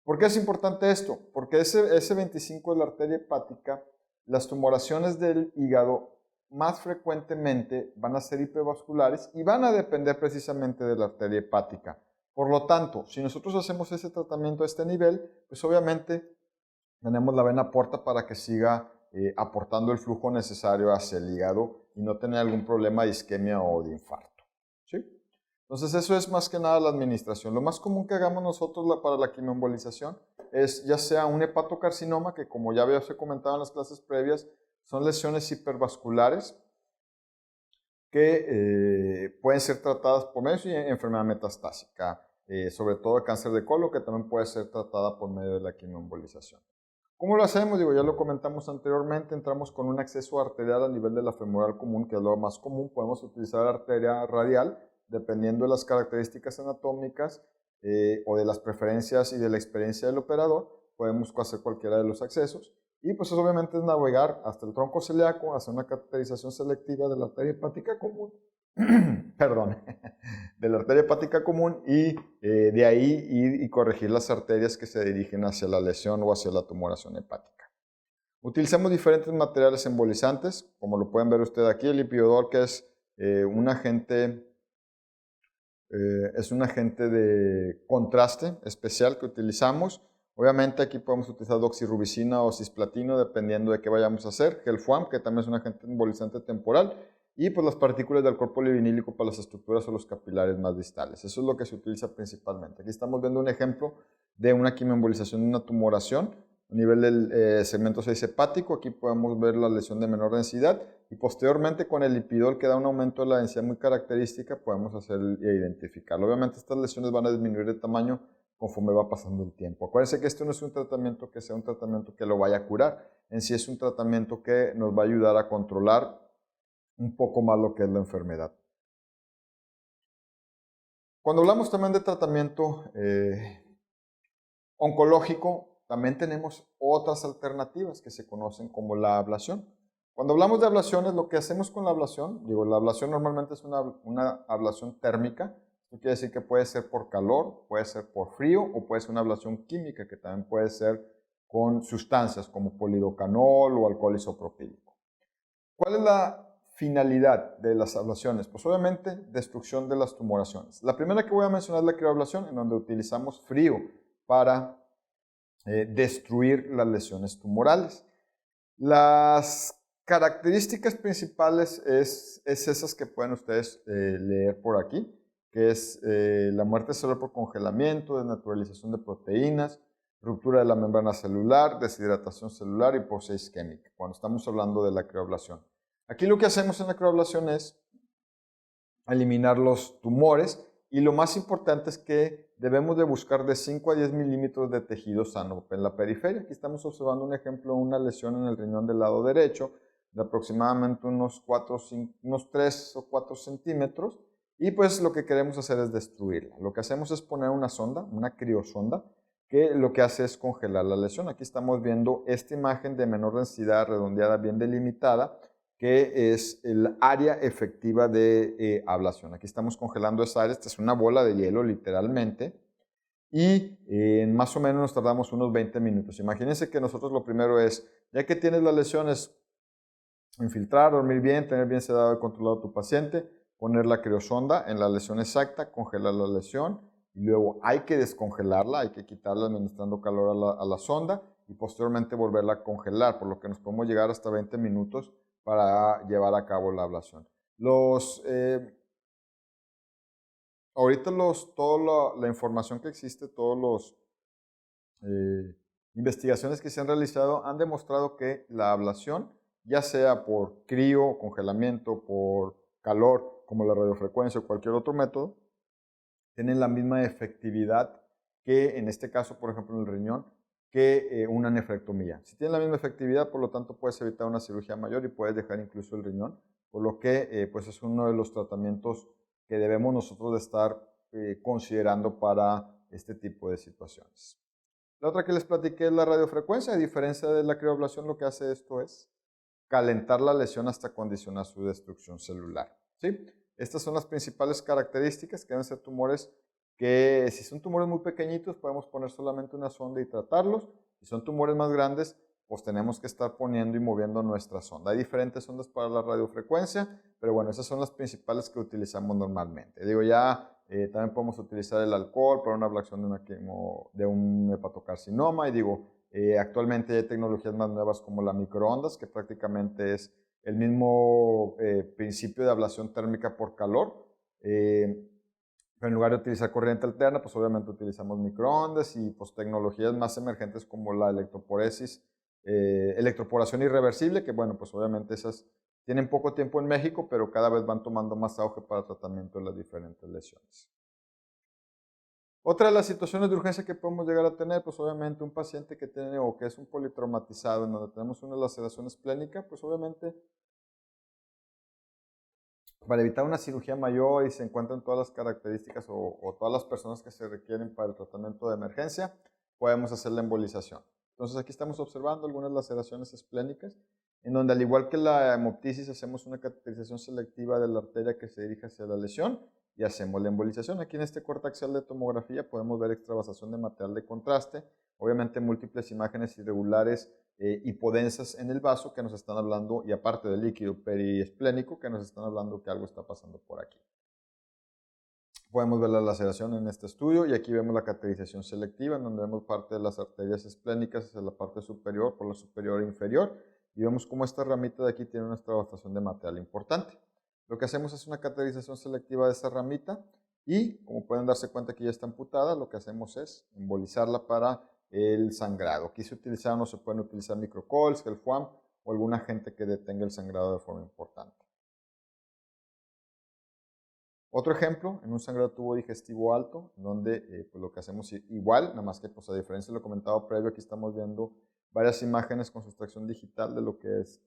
Speaker 1: ¿Por qué es importante esto? Porque ese 25% de la arteria hepática, las tumoraciones del hígado más frecuentemente van a ser hipervasculares y van a depender precisamente de la arteria hepática. Por lo tanto, si nosotros hacemos ese tratamiento a este nivel, pues obviamente tenemos la vena porta para que siga aportando el flujo necesario hacia el hígado y no tener algún problema de isquemia o de infarto. ¿Sí? Entonces eso es más que nada la administración. Lo más común que hagamos nosotros para la quimioembolización es ya sea un hepatocarcinoma, que como ya había comentado en las clases previas, son lesiones hipervasculares que pueden ser tratadas por medio de enfermedad metastásica, sobre todo el cáncer de colon, que también puede ser tratada por medio de la quimioembolización. ¿Cómo lo hacemos? Digo, ya lo comentamos anteriormente, entramos con un acceso arterial a nivel de la femoral común, que es lo más común. Podemos utilizar arteria radial, dependiendo de las características anatómicas o de las preferencias y de la experiencia del operador, podemos hacer cualquiera de los accesos. Y pues eso obviamente es navegar hasta el tronco celíaco, hacer una cateterización selectiva de la arteria hepática común, perdón, de la arteria hepática común y de ahí ir y corregir las arterias que se dirigen hacia la lesión o hacia la tumoración hepática. Utilizamos diferentes materiales embolizantes, como lo pueden ver ustedes aquí, el lipiodol, que es un agente de contraste especial que utilizamos. Obviamente aquí podemos utilizar doxirubicina o cisplatino dependiendo de qué vayamos a hacer. Gelfuam, que también es un agente embolizante temporal. Y pues las partículas del cuerpo livinílico para las estructuras o los capilares más distales. Eso es lo que se utiliza principalmente. Aquí estamos viendo un ejemplo de una quimioembolización de una tumoración a nivel del segmento 6 hepático. Aquí podemos ver la lesión de menor densidad y posteriormente con el lipidol, que da un aumento de la densidad muy característica, podemos hacer identificarlo. Obviamente estas lesiones van a disminuir de tamaño conforme va pasando el tiempo. Acuérdense que esto no es un tratamiento que sea un tratamiento que lo vaya a curar. En sí es un tratamiento que nos va a ayudar a controlar un poco más lo que es la enfermedad. Cuando hablamos también de tratamiento oncológico, también tenemos otras alternativas que se conocen como la ablación. Cuando hablamos de ablaciones, lo que hacemos con la ablación, la ablación normalmente es una ablación térmica. Esto quiere decir que puede ser por calor, puede ser por frío o puede ser una ablación química, que también puede ser con sustancias como polidocanol o alcohol isopropílico. ¿Cuál es la finalidad de las ablaciones? Pues obviamente destrucción de las tumoraciones. La primera que voy a mencionar es la crioablación, en donde utilizamos frío para destruir las lesiones tumorales. Las características principales es esas que pueden ustedes leer por aquí, que es la muerte celular por congelamiento, desnaturalización de proteínas, ruptura de la membrana celular, deshidratación celular y hipoxia isquémica, cuando estamos hablando de la crioablación. Aquí lo que hacemos en la crioablación es eliminar los tumores y lo más importante es que debemos de buscar de 5 a 10 milímetros de tejido sano en la periferia. Aquí estamos observando un ejemplo de una lesión en el riñón del lado derecho de aproximadamente unos 3 o 4 centímetros y pues lo que queremos hacer es destruirla. Lo que hacemos es poner una sonda, una criosonda, que lo que hace es congelar la lesión. Aquí estamos viendo esta imagen de menor densidad redondeada bien delimitada, que es el área efectiva de ablación. Aquí estamos congelando esa área, esta es una bola de hielo literalmente, y más o menos nos tardamos unos 20 minutos. Imagínense que nosotros lo primero es, ya que tienes las lesiones, infiltrar, dormir bien, tener bien sedado y controlado a tu paciente, poner la criosonda en la lesión exacta, congelar la lesión y luego hay que descongelarla, hay que quitarla administrando calor a la sonda y posteriormente volverla a congelar, por lo que nos podemos llegar hasta 20 minutos para llevar a cabo la ablación. Ahorita toda la información que existe, todas las investigaciones que se han realizado han demostrado que la ablación, ya sea por crío, congelamiento, por calor, como la radiofrecuencia o cualquier otro método, tienen la misma efectividad que en este caso, por ejemplo, en el riñón, que una nefrectomía. Si tiene la misma efectividad, por lo tanto, puedes evitar una cirugía mayor y puedes dejar incluso el riñón, por lo que pues es uno de los tratamientos que debemos nosotros de estar considerando para este tipo de situaciones. La otra que les platiqué es la radiofrecuencia. A diferencia de la crioablación, lo que hace esto es calentar la lesión hasta condicionar su destrucción celular. ¿Sí? Estas son las principales características que deben ser tumores que, si son tumores muy pequeñitos, podemos poner solamente una sonda y tratarlos. Si son tumores más grandes, pues tenemos que estar poniendo y moviendo nuestra sonda. Hay diferentes sondas para la radiofrecuencia, pero bueno, esas son las principales que utilizamos normalmente. Digo, ya también podemos utilizar el alcohol para una ablación de un hepatocarcinoma y digo, actualmente hay tecnologías más nuevas como la microondas, que prácticamente es el mismo principio de ablación térmica por calor. Pero en lugar de utilizar corriente alterna, pues obviamente utilizamos microondas y pues tecnologías más emergentes como la electroporesis, electroporación irreversible, que bueno, pues obviamente esas tienen poco tiempo en México, pero cada vez van tomando más auge para tratamiento de las diferentes lesiones. Otra de las situaciones de urgencia que podemos llegar a tener, pues obviamente un paciente que tiene o que es un politraumatizado en donde tenemos una laceración esplénica, pues obviamente para evitar una cirugía mayor y se encuentran todas las características o todas las personas que se requieren para el tratamiento de emergencia, podemos hacer la embolización. Entonces aquí estamos observando algunas laceraciones esplénicas, en donde al igual que la hemoptisis hacemos una cateterización selectiva de la arteria que se dirige hacia la lesión y hacemos la embolización. Aquí en este corte axial de tomografía podemos ver extravasación de material de contraste, obviamente múltiples imágenes irregulares hipodensas en el vaso que nos están hablando, y aparte del líquido periesplénico, que nos están hablando que algo está pasando por aquí. Podemos ver la laceración en este estudio y aquí vemos la cateterización selectiva, en donde vemos parte de las arterias esplénicas hacia la parte superior, por la superior e inferior, y vemos cómo esta ramita de aquí tiene una extravasación de material importante. Lo que hacemos es una cateterización selectiva de esta ramita y, como pueden darse cuenta que ya está amputada, lo que hacemos es embolizarla para el sangrado. Aquí se utilizaron o se pueden utilizar microcols, el FUAM o algún agente que detenga el sangrado de forma importante. Otro ejemplo, en un sangrado tubo digestivo alto, donde pues lo que hacemos igual, nada más que pues a diferencia de lo comentado previo, aquí estamos viendo varias imágenes con sustracción digital de lo que es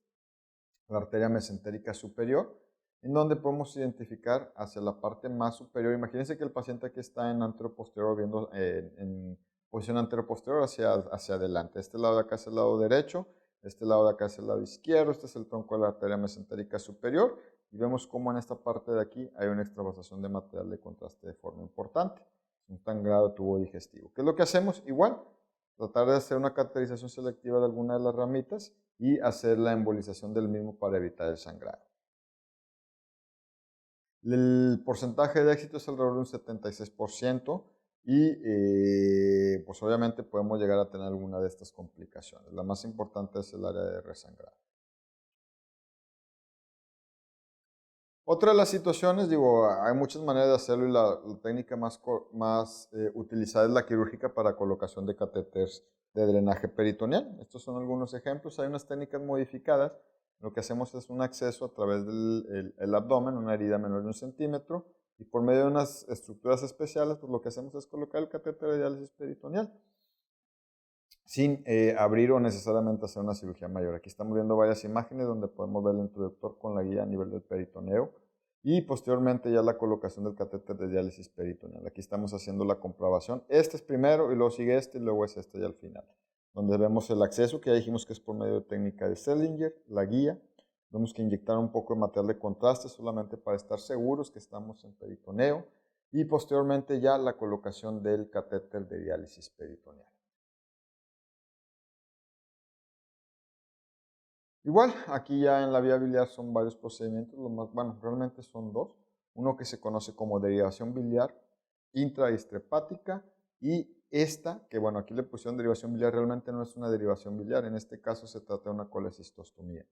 Speaker 1: la arteria mesentérica superior, en donde podemos identificar hacia la parte más superior. Imagínense que el paciente aquí está en anteroposterior, viendo en posición anteroposterior hacia adelante. Este lado de acá es el lado derecho, este lado de acá es el lado izquierdo, este es el tronco de la arteria mesentérica superior, y vemos cómo en esta parte de aquí hay una extravasación de material de contraste de forma importante. Un sangrado tubo digestivo. ¿Qué es lo que hacemos? Igual, tratar de hacer una cateterización selectiva de alguna de las ramitas y hacer la embolización del mismo para evitar el sangrado. El porcentaje de éxito es alrededor de un 76% y pues obviamente podemos llegar a tener alguna de estas complicaciones. La más importante es el área de resangrado. Otra de las situaciones, digo, hay muchas maneras de hacerlo y la técnica más utilizada es la quirúrgica para colocación de catéteres de drenaje peritoneal. Estos son algunos ejemplos. Hay unas técnicas modificadas. Lo que hacemos es un acceso a través del abdomen, una herida menor de 1 centímetro, y por medio de unas estructuras especiales, pues lo que hacemos es colocar el catéter de diálisis peritoneal sin abrir o necesariamente hacer una cirugía mayor. Aquí estamos viendo varias imágenes donde podemos ver el introductor con la guía a nivel del peritoneo y posteriormente ya la colocación del catéter de diálisis peritoneal. Aquí estamos haciendo la comprobación. Este es primero y luego sigue este y luego es este ya al final. Donde vemos el acceso, que ya dijimos que es por medio de técnica de Sellinger, la guía. Vemos que inyectar un poco de material de contraste solamente para estar seguros que estamos en peritoneo. y posteriormente ya la colocación del catéter de diálisis peritoneal. Igual, aquí ya en la vía biliar son varios procedimientos, bueno, realmente son dos. Uno que se conoce como derivación biliar intrahistrehepática y esta, que bueno, aquí le pusieron derivación biliar, realmente no es una derivación biliar, en este caso se trata de una colecistostomía.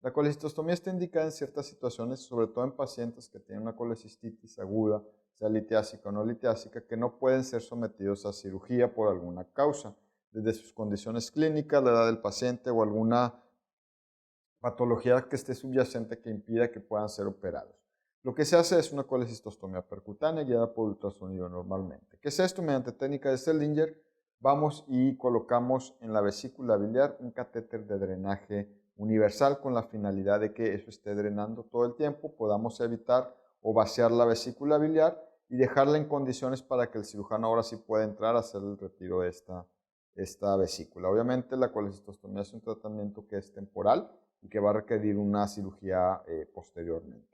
Speaker 1: La colecistostomía está indicada en ciertas situaciones, sobre todo en pacientes que tienen una colecistitis aguda, sea litiásica o no litiásica, que no pueden ser sometidos a cirugía por alguna causa, desde sus condiciones clínicas, la edad del paciente o alguna patología que esté subyacente que impida que puedan ser operados. Lo que se hace es una colecistostomía percutánea guiada por ultrasonido normalmente. ¿Qué es esto? Mediante técnica de Seldinger vamos y colocamos en la vesícula biliar un catéter de drenaje universal con la finalidad de que eso esté drenando todo el tiempo, podamos evitar o vaciar la vesícula biliar y dejarla en condiciones para que el cirujano ahora sí pueda entrar a hacer el retiro de esta vesícula. Obviamente la colecistostomía es un tratamiento que es temporal y que va a requerir una cirugía posteriormente.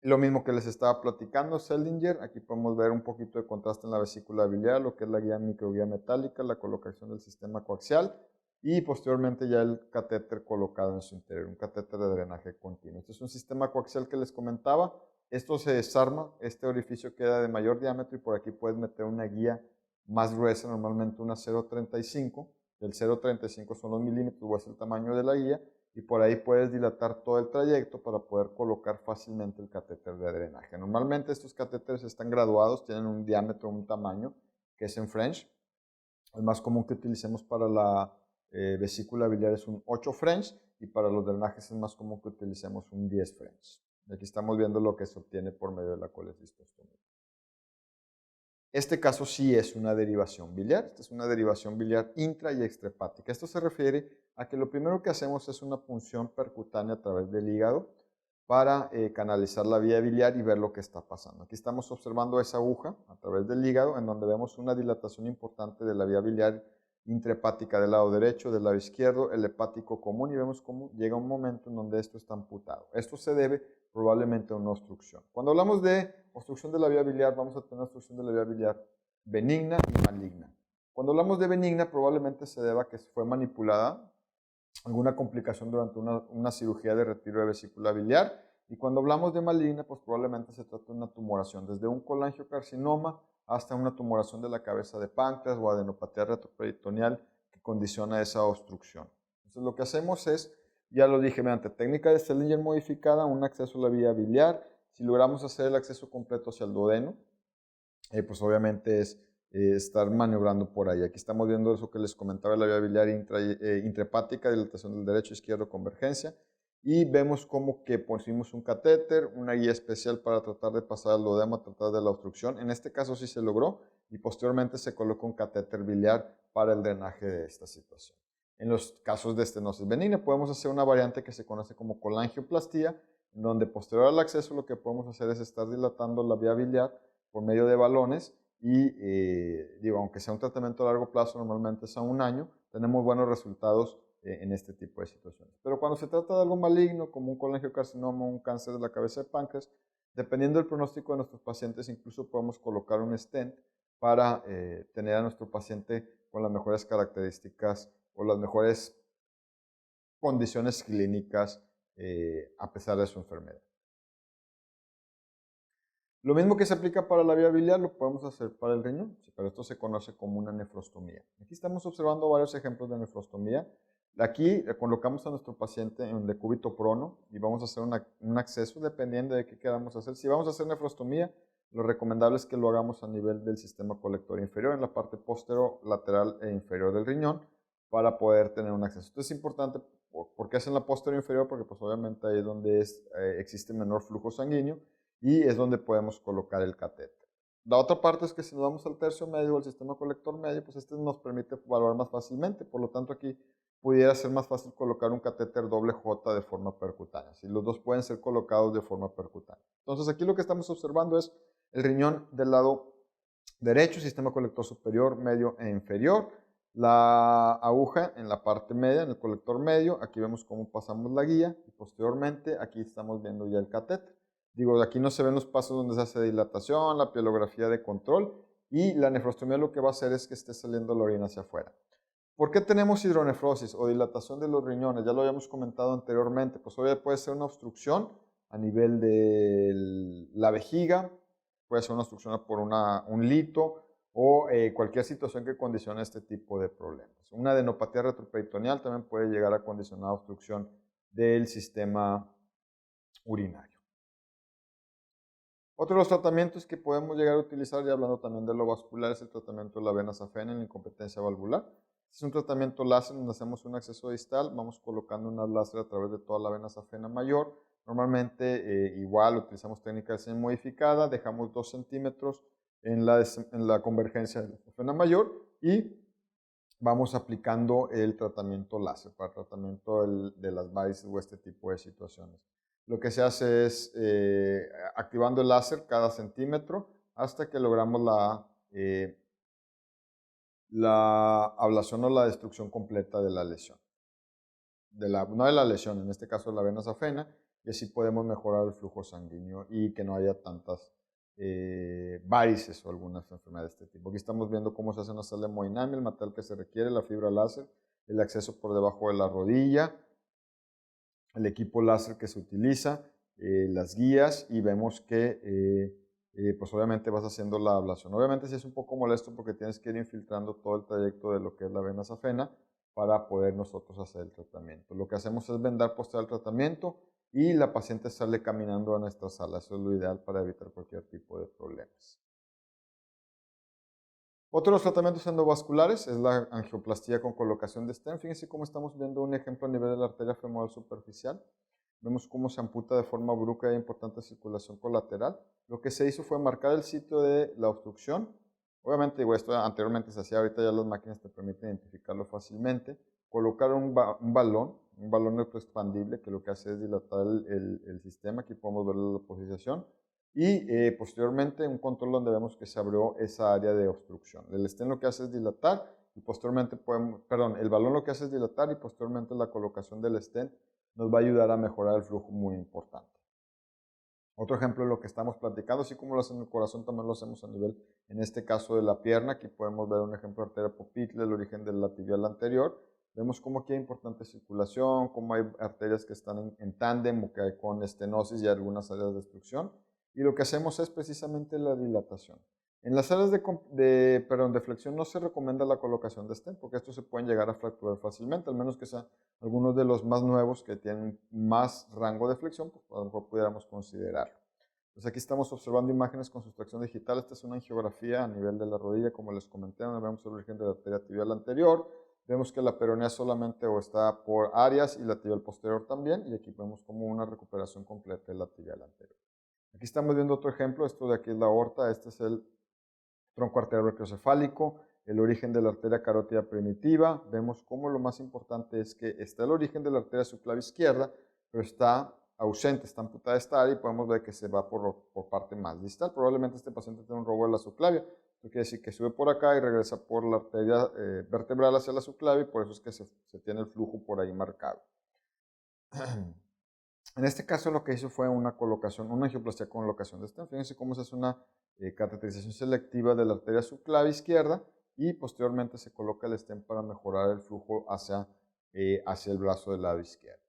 Speaker 1: Lo mismo que les estaba platicando, Seldinger, aquí podemos ver un poquito de contraste en la vesícula biliar, lo que es la guía microguía metálica, la colocación del sistema coaxial y posteriormente ya el catéter colocado en su interior, un catéter de drenaje continuo. Este es un sistema coaxial que les comentaba, esto se desarma, este orificio queda de mayor diámetro y por aquí puedes meter una guía más gruesa, normalmente una 0.35, el 0.35 son los milímetros o es el tamaño de la guía, y por ahí puedes dilatar todo el trayecto para poder colocar fácilmente el catéter de drenaje. Normalmente estos catéteres están graduados, tienen un diámetro, un tamaño, que es en French. El más común que utilicemos para la vesícula biliar es un 8 French y para los drenajes es más común que utilicemos un 10 French. Aquí estamos viendo lo que se obtiene por medio de la colecistostomía. Este caso sí es una derivación biliar, esta es una derivación biliar intra y extrahepática. Esto se refiere a que lo primero que hacemos es una punción percutánea a través del hígado para canalizar la vía biliar y ver lo que está pasando. Aquí estamos observando esa aguja a través del hígado en donde vemos una dilatación importante de la vía biliar intrahepática del lado derecho, del lado izquierdo, el hepático común y vemos cómo llega un momento en donde esto está amputado. Esto se debe probablemente a una obstrucción. Cuando hablamos de obstrucción de la vía biliar, vamos a tener obstrucción de la vía biliar benigna y maligna. Cuando hablamos de benigna, probablemente se deba a que fue manipulada alguna complicación durante una cirugía de retiro de vesícula biliar. Y cuando hablamos de maligna, pues probablemente se trata de una tumoración, desde un colangiocarcinoma hasta una tumoración de la cabeza de páncreas o adenopatía retroperitoneal que condiciona esa obstrucción. Entonces lo que hacemos es, ya lo dije, mediante técnica de Seldinger modificada, un acceso a la vía biliar. Si logramos hacer el acceso completo hacia el duodeno, pues obviamente es estar maniobrando por ahí. Aquí estamos viendo eso que les comentaba, la vía biliar intrahepática, dilatación del derecho, izquierdo, convergencia. Y vemos como que pusimos un catéter, una guía especial para tratar de pasar el duodeno, tratar de la obstrucción. En este caso sí se logró y posteriormente se colocó un catéter biliar para el drenaje de esta situación. En los casos de estenosis benigna podemos hacer una variante que se conoce como colangioplastía, en donde posterior al acceso lo que podemos hacer es estar dilatando la vía biliar por medio de balones y aunque sea un tratamiento a largo plazo, normalmente es a un año, tenemos buenos resultados en este tipo de situaciones. Pero cuando se trata de algo maligno, como un colangiocarcinoma, un cáncer de la cabeza de páncreas, dependiendo del pronóstico de nuestros pacientes, incluso podemos colocar un stent para tener a nuestro paciente con las mejores características o las mejores condiciones clínicas a pesar de su enfermedad. Lo mismo que se aplica para la vía biliar lo podemos hacer para el riñón, pero esto se conoce como una nefrostomía. Aquí estamos observando varios ejemplos de nefrostomía. Aquí colocamos a nuestro paciente en decúbito prono y vamos a hacer un acceso dependiendo de qué queramos hacer. Si vamos a hacer nefrostomía, lo recomendable es que lo hagamos a nivel del sistema colector inferior, en la parte posterolateral e inferior del riñón, para poder tener un acceso. Esto es importante. ¿Por qué es en la posterior inferior? Porque pues obviamente ahí es donde existe menor flujo sanguíneo y es donde podemos colocar el catéter. La otra parte es que si nos vamos al tercio medio o al sistema colector medio, pues este nos permite evaluar más fácilmente, por lo tanto aquí pudiera ser más fácil colocar un catéter doble J de forma percutánea, si los dos pueden ser colocados de forma percutánea. Entonces aquí lo que estamos observando es el riñón del lado derecho, sistema colector superior, medio e inferior, la aguja en la parte media, en el colector medio, aquí vemos cómo pasamos la guía y posteriormente aquí estamos viendo ya el catéter. Digo, aquí no se ven los pasos donde se hace dilatación, la pielografía de control, y la nefrostomía lo que va a hacer es que esté saliendo la orina hacia afuera. ¿Por qué tenemos hidronefrosis o dilatación de los riñones? Ya lo habíamos comentado anteriormente. Pues obviamente puede ser una obstrucción a nivel de la vejiga, puede ser una obstrucción por un lito o cualquier situación que condicione este tipo de problemas. Una adenopatía retroperitoneal también puede llegar a condicionar obstrucción del sistema urinario. Otro de los tratamientos que podemos llegar a utilizar, ya hablando también de lo vascular, es el tratamiento de la vena safena en la incompetencia valvular. Es un tratamiento láser donde hacemos un acceso distal, vamos colocando una láser a través de toda la vena safena mayor. Normalmente igual utilizamos técnica de señal modificada, dejamos 2 centímetros en la convergencia de la safena mayor y vamos aplicando el tratamiento láser para el tratamiento de las varices o este tipo de situaciones. Lo que se hace es activando el láser cada centímetro hasta que logramos la ablación o la destrucción completa de la lesión. No de la lesión, en este caso de la vena safena, y así podemos mejorar el flujo sanguíneo y que no haya tantas varices o algunas enfermedades de este tipo. Aquí estamos viendo cómo se hace una sala hemodinamia, el material que se requiere, la fibra láser, el acceso por debajo de la rodilla, el equipo láser que se utiliza, las guías, y vemos que pues obviamente vas haciendo la ablación. Obviamente sí es un poco molesto porque tienes que ir infiltrando todo el trayecto de lo que es la vena safena para poder nosotros hacer el tratamiento. Lo que hacemos es vendar posterior al tratamiento y la paciente sale caminando a nuestra sala. Eso es lo ideal para evitar cualquier tipo de problemas. Otro de los tratamientos endovasculares es la angioplastía con colocación de stent. Fíjense cómo estamos viendo un ejemplo a nivel de la arteria femoral superficial. Vemos cómo se amputa de forma brusca y hay importante circulación colateral. Lo que se hizo fue marcar el sitio de la obstrucción. Obviamente, digo, esto anteriormente se hacía, ahorita ya las máquinas te permiten identificarlo fácilmente. Colocar un balón electroexpandible que lo que hace es dilatar el sistema. Aquí podemos ver la posición. Y posteriormente un control donde vemos que se abrió esa área de obstrucción. El stent lo que hace es dilatar y posteriormente el balón lo que hace es dilatar y posteriormente la colocación del stent nos va a ayudar a mejorar el flujo muy importante. Otro ejemplo de lo que estamos platicando, así como lo hacemos en el corazón, también lo hacemos a nivel, en este caso de la pierna. Aquí podemos ver un ejemplo de arteria popliteal, el origen de la tibial anterior. Vemos cómo aquí hay importante circulación, cómo hay arterias que están en tándem o que hay con estenosis y algunas áreas de obstrucción. Y lo que hacemos es precisamente la dilatación. En las áreas de flexión no se recomienda la colocación de stent porque estos se pueden llegar a fracturar fácilmente, al menos que sean algunos de los más nuevos que tienen más rango de flexión, pues a lo mejor pudiéramos considerarlo. Pues aquí estamos observando imágenes con sustracción digital. Esta es una angiografía a nivel de la rodilla, como les comenté, donde vemos el origen de la arteria tibial anterior. Vemos que la peronea solamente o está por áreas y la tibial posterior también, y aquí vemos como una recuperación completa de la tibial anterior. Aquí estamos viendo otro ejemplo, esto de aquí es la aorta, este es el tronco arterial brachiocefálico, el origen de la arteria carótida primitiva. Vemos cómo lo más importante es que está el origen de la arteria subclavia izquierda, pero está ausente, está amputada esta área y podemos ver que se va por parte más distal. Probablemente este paciente tiene un robo de la subclavia. Esto quiere decir que sube por acá y regresa por la arteria vertebral hacia la subclavia y por eso es que se tiene el flujo por ahí marcado. En este caso lo que hizo fue una angioplastia con colocación de stent. Fíjense cómo se hace una cateterización selectiva de la arteria subclavia izquierda y posteriormente se coloca el stent para mejorar el flujo hacia el brazo del lado izquierdo.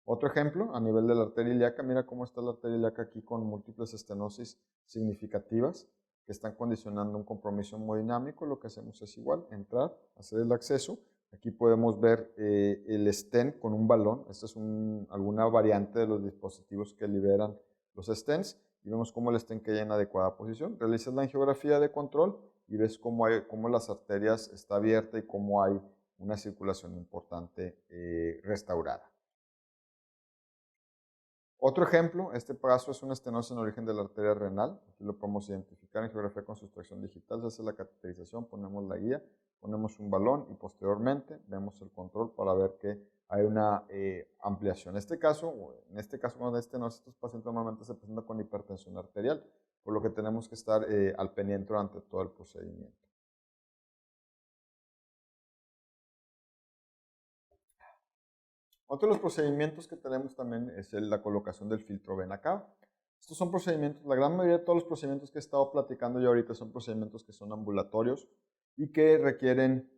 Speaker 1: Otro ejemplo, a nivel de la arteria ilíaca, mira cómo está la arteria ilíaca aquí con múltiples estenosis significativas que están condicionando un compromiso hemodinámico. Lo que hacemos es igual, entrar, hacer el acceso. Aquí podemos ver el stent con un balón. Esta es alguna variante de los dispositivos que liberan los stents. Y vemos cómo el stent queda en adecuada posición. Realizas la angiografía de control y ves cómo las arterias está abierta y cómo hay una circulación importante restaurada. Otro ejemplo, este caso es una estenosis en origen de la arteria renal. Aquí lo podemos identificar en geografía con sustracción digital. Se hace la cateterización, ponemos la guía, ponemos un balón y posteriormente vemos el control para ver que hay una ampliación. En este caso, con estenosis, estos pacientes normalmente se presentan con hipertensión arterial, por lo que tenemos que estar al pendiente durante todo el procedimiento. Otro de los procedimientos que tenemos también es la colocación del filtro vena cava. Estos son procedimientos, la gran mayoría de todos los procedimientos que he estado platicando yo ahorita son procedimientos que son ambulatorios y que requieren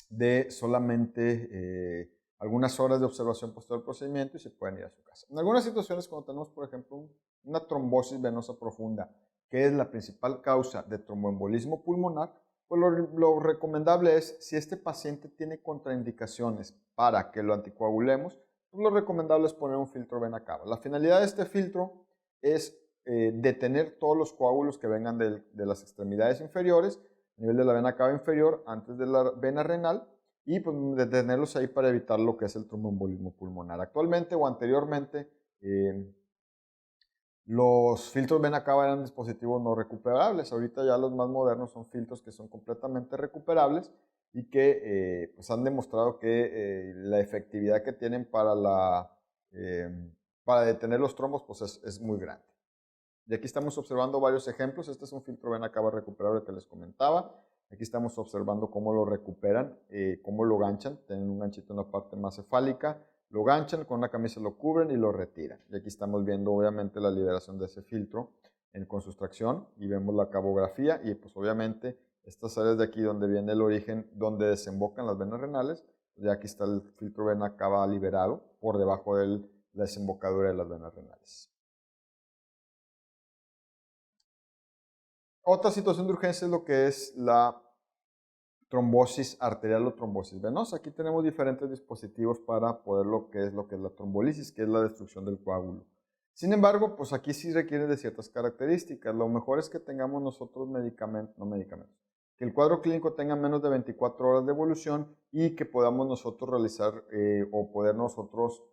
Speaker 1: de solamente algunas horas de observación posterior al procedimiento y se pueden ir a su casa. En algunas situaciones, cuando tenemos, por ejemplo, una trombosis venosa profunda, que es la principal causa de tromboembolismo pulmonar, pues lo recomendable es, si este paciente tiene contraindicaciones para que lo anticoagulemos, pues lo recomendable es poner un filtro vena cava. La finalidad de este filtro es detener todos los coágulos que vengan de las extremidades inferiores, a nivel de la vena cava inferior, antes de la vena renal, y pues detenerlos ahí para evitar lo que es el tromboembolismo pulmonar. Actualmente o anteriormente, los filtros vena cava eran dispositivos no recuperables. Ahorita ya los más modernos son filtros que son completamente recuperables y que pues han demostrado que la efectividad que tienen para detener los trombos pues es muy grande. Y aquí estamos observando varios ejemplos. Este es un filtro vena cava recuperable que les comentaba. Aquí estamos observando cómo lo recuperan, cómo lo ganchan. Tienen un ganchito en la parte más cefálica. Lo ganchan, con una camisa lo cubren y lo retiran. Y aquí estamos viendo obviamente la liberación de ese filtro con sustracción y vemos la cabografía y pues obviamente estas áreas de aquí donde viene el origen, donde desembocan las venas renales, ya aquí está el filtro vena cava liberado por debajo de la desembocadura de las venas renales. Otra situación de urgencia es lo que es la trombosis arterial o trombosis venosa. Aquí tenemos diferentes dispositivos para poder lo que es la trombolisis, que es la destrucción del coágulo. Sin embargo, pues aquí sí requiere de ciertas características. Lo mejor es que tengamos nosotros que el cuadro clínico tenga menos de 24 horas de evolución y que podamos nosotros realizar o poder nosotros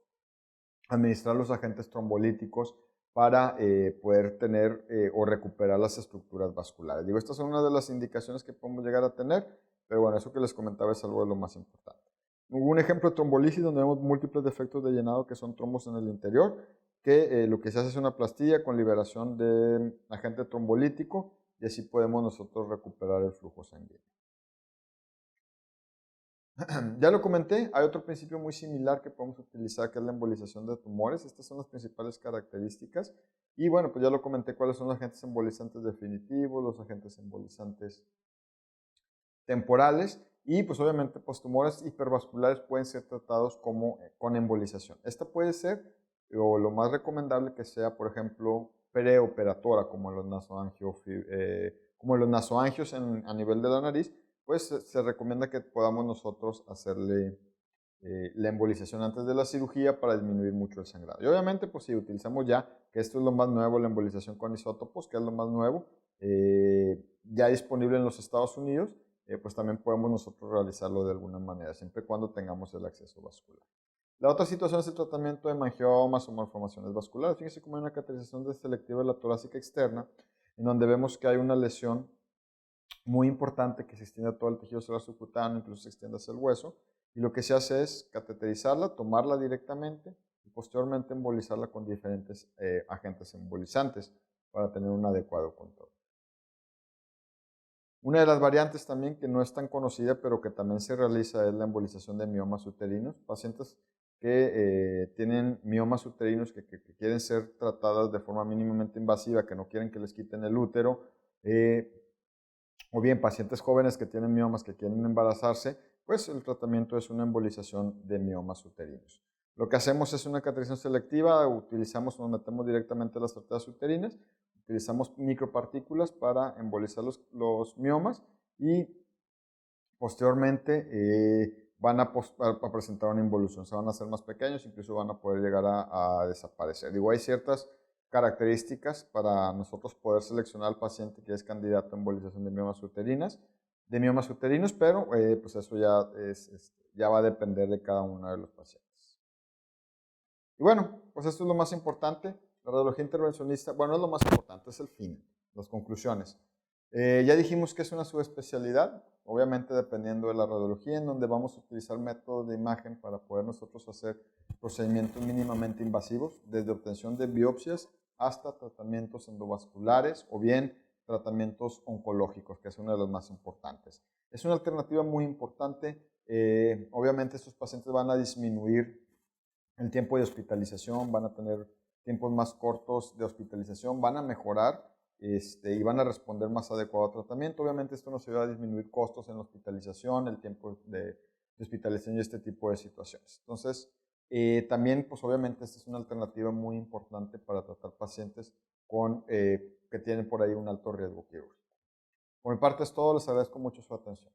Speaker 1: administrar los agentes trombolíticos para poder tener o recuperar las estructuras vasculares. Digo, estas son una de las indicaciones que podemos llegar a tener, pero bueno, eso que les comentaba es algo de lo más importante. Hubo un ejemplo de trombolisis donde vemos múltiples defectos de llenado que son trombos en el interior, que lo que se hace es una plastilla con liberación de agente trombolítico y así podemos nosotros recuperar el flujo sanguíneo. Ya lo comenté, hay otro principio muy similar que podemos utilizar, que es la embolización de tumores. Estas son las principales características. Y bueno, pues ya lo comenté cuáles son los agentes embolizantes definitivos, los agentes embolizantes temporales. Y pues obviamente pues tumores hipervasculares pueden ser tratados con embolización. Esta puede ser, o lo más recomendable que sea, por ejemplo, preoperatora, como los nasoangios a nivel de la nariz, pues se recomienda que podamos nosotros hacerle la embolización antes de la cirugía para disminuir mucho el sangrado. Y obviamente, pues si utilizamos ya, que esto es lo más nuevo, la embolización con isótopos, que es lo más nuevo, ya disponible en los Estados Unidos, pues también podemos nosotros realizarlo de alguna manera, siempre y cuando tengamos el acceso vascular. La otra situación es el tratamiento de mangiomas o malformaciones vasculares. Fíjense cómo hay una cateterización selectiva de la torácica externa, en donde vemos que hay una lesión muy importante que se extiende a todo el tejido celular subcutáneo, incluso se extiende hacia el hueso, y lo que se hace es cateterizarla, tomarla directamente y posteriormente embolizarla con diferentes agentes embolizantes para tener un adecuado control. Una de las variantes también que no es tan conocida, pero que también se realiza, es la embolización de miomas uterinos. Pacientes que tienen miomas uterinos que quieren ser tratadas de forma mínimamente invasiva, que no quieren que les quiten el útero, o bien pacientes jóvenes que tienen miomas que quieren embarazarse, pues el tratamiento es una embolización de miomas uterinos. Lo que hacemos es una cateterización selectiva, nos metemos directamente a las arterias uterinas, utilizamos micropartículas para embolizar los miomas y posteriormente van a presentar una involución, se van a hacer más pequeños, incluso van a poder llegar a desaparecer. Digo, hay ciertas características para nosotros poder seleccionar al paciente que es candidato a embolización de miomas uterinos, pero pues eso ya va a depender de cada uno de los pacientes. Y bueno, pues esto es lo más importante. La radiología intervencionista, bueno, es lo más importante, es el fin, las conclusiones. Ya dijimos que es una subespecialidad, obviamente dependiendo de la radiología, en donde vamos a utilizar métodos de imagen para poder nosotros hacer procedimientos mínimamente invasivos, desde obtención de biopsias hasta tratamientos endovasculares o bien tratamientos oncológicos, que es uno de los más importantes. Es una alternativa muy importante. Obviamente estos pacientes van a disminuir el tiempo de hospitalización, van a tener tiempos más cortos de hospitalización, van a mejorar y van a responder más adecuado al tratamiento. Obviamente esto nos ayuda a disminuir costos en la hospitalización, el tiempo de hospitalización y este tipo de situaciones. Entonces, también, pues obviamente esta es una alternativa muy importante para tratar pacientes que tienen por ahí un alto riesgo quirúrgico. Por mi parte es todo, les agradezco mucho su atención.